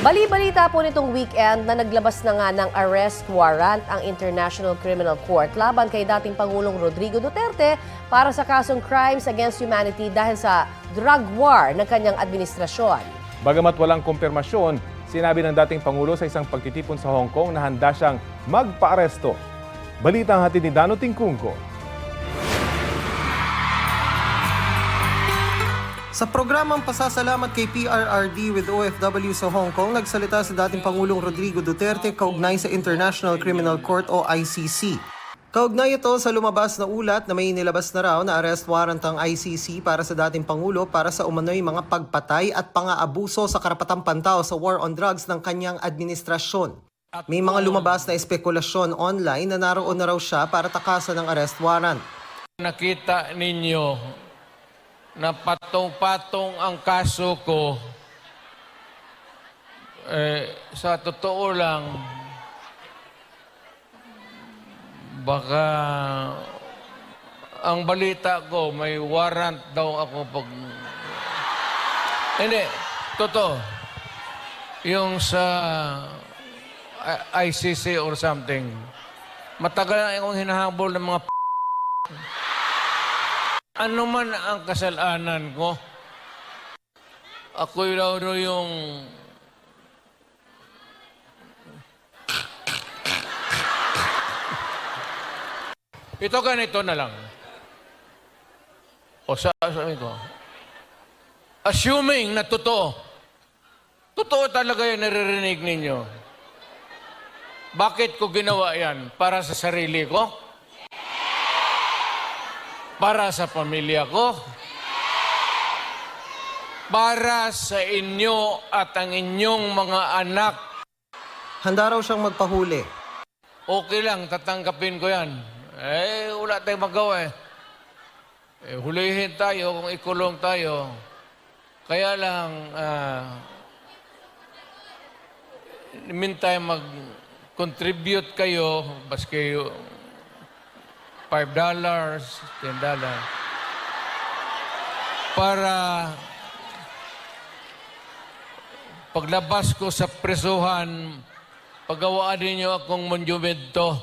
Bali-balita po nitong weekend na naglabas na nga ng arrest warrant ang International Criminal Court laban kay dating Pangulong Rodrigo Duterte para sa kasong crimes against humanity dahil sa drug war ng kanyang administrasyon. Bagamat walang kumpirmasyon, sinabi ng dating Pangulo sa isang pagtitipon sa Hong Kong na handa siyang magpa-aresto. Balita ang hatid ni Dano Tingkungko. Sa programang pasasalamat kay PRRD with OFW sa Hong Kong, nagsalita si dating Pangulong Rodrigo Duterte kaugnay sa International Criminal Court o ICC. Kaugnay ito sa lumabas na ulat na may nilabas na raw na arrest warrant ang ICC para sa dating Pangulo para sa umano'y mga pagpatay at pang-aabuso sa karapatang pantao sa war on drugs ng kanyang administrasyon. May mga lumabas na espekulasyon online na naroon na raw siya para takasan ng arrest warrant. Nakita ninyo na patong-patong ang kaso ko, sa totoo lang, baka ang balita ko, may warrant daw ako pag... Hindi, totoo. Yung sa ICC or something, matagal na akong hinahabol ng mga ano man ang kasalanan ko, ako'y raw yung ito ganito na lang. O sabi ko, assuming na totoo talaga yung naririnig ninyo, bakit ko ginawa yan? Para sa sarili ko? Para sa pamilya ko, para sa inyo at ang inyong mga anak. Handa raw siyang magpahuli. Okay lang, tatanggapin ko yan. Wala tayong magawa hulihin tayo kung ikulong tayo. Kaya lang, meantime, mag-contribute kayo, baski $5, $10, para paglabas ko sa presuhan, pagawaan ninyo akong monumento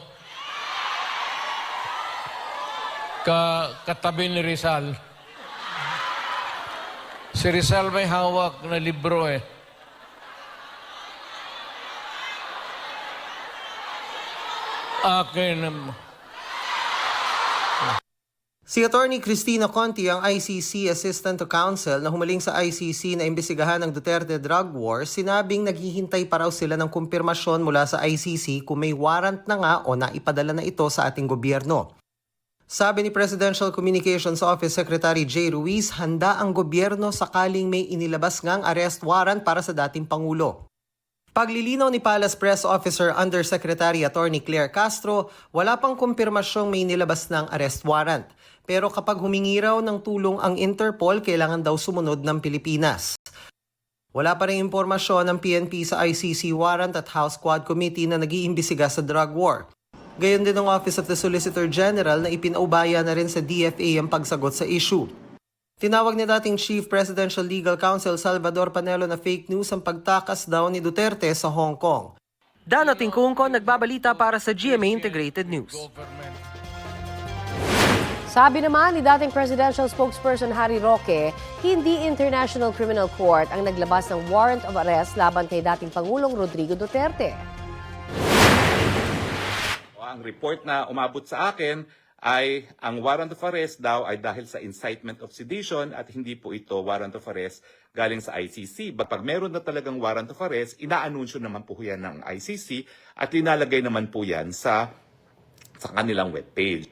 katabi ni Rizal. Si Rizal may hawak na libro Akin Si Attorney Cristina Conti, ang ICC Assistant to Counsel na humaling sa ICC na imbestigahan ng Duterte drug war, sinabing naghihintay pa raw sila ng kumpirmasyon mula sa ICC kung may warrant na nga o naipadala na ito sa ating gobyerno. Sabi ni Presidential Communications Office Secretary Jay Ruiz, handa ang gobyerno sakaling may inilabas ngang arrest warrant para sa dating Pangulo. Paglilinaw ni Palace Press Officer Undersecretary Attorney Claire Castro, wala pang kumpirmasyong may nilabas ng arrest warrant. Pero kapag humingi raw ng tulong ang Interpol, kailangan daw sumunod ng Pilipinas. Wala pa rin impormasyon ng PNP sa ICC warrant at House Quad Committee na nag-iimbestiga sa drug war. Gayon din ang Office of the Solicitor General na ipinaubaya na rin sa DFA ang pagsagot sa issue. Tinawag ni dating Chief Presidential Legal Counsel Salvador Panelo na fake news ang pagtakas daw ni Duterte sa Hong Kong. Dano Tingkungko, nagbabalita para sa GMA Integrated News. Sabi naman ni dating Presidential Spokesperson Harry Roque, hindi International Criminal Court ang naglabas ng warrant of arrest laban kay dating Pangulong Rodrigo Duterte. Ang report na umabot sa akin ay ang warrant of arrest daw ay dahil sa incitement of sedition at hindi po ito warrant of arrest galing sa ICC. Pag meron na talagang warrant of arrest, inaanunsyo naman po yan ng ICC at linalagay naman po yan sa kanilang webpage.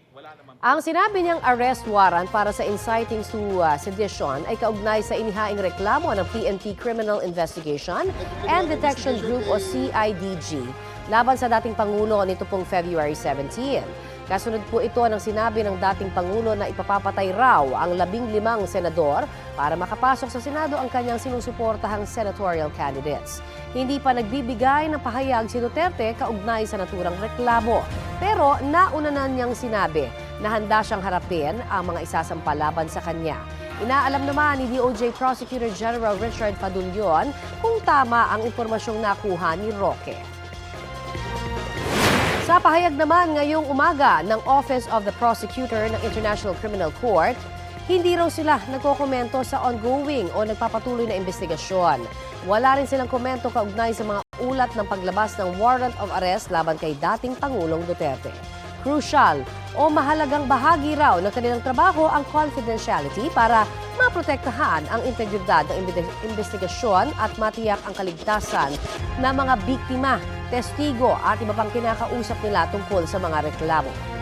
Ang sinabi niyang arrest warrant para sa inciting to sedition ay kaugnay sa inihaing reklamo ng PNP Criminal Investigation and Detection Group o CIDG laban sa dating Pangulo nito pong February 17. Kasunod po ito ng sinabi ng dating Pangulo na ipapapatay raw ang 15 senador para makapasok sa Senado ang kanyang sinusuportahang senatorial candidates. Hindi pa nagbibigay ng pahayag si Duterte kaugnay sa naturang reklamo. Pero nauna na niyang sinabi na handa siyang harapin ang mga isasampalaban sa kanya. Inaalam naman ni DOJ Prosecutor General Richard Fadulion kung tama ang impormasyong nakuha ni Roque. Sa pahayag naman ngayong umaga ng Office of the Prosecutor ng International Criminal Court, hindi raw sila nagkokomento sa ongoing o nagpapatuloy na investigasyon. Wala rin silang komento kaugnay sa mga ulat ng paglabas ng warrant of arrest laban kay dating Pangulong Duterte. Crucial o mahalagang bahagi raw ng kanilang trabaho ang confidentiality para maprotektahan ang integridad ng investigasyon at matiyak ang kaligtasan ng mga biktima, testigo at iba pang kinakausap nila tungkol sa mga reklamo.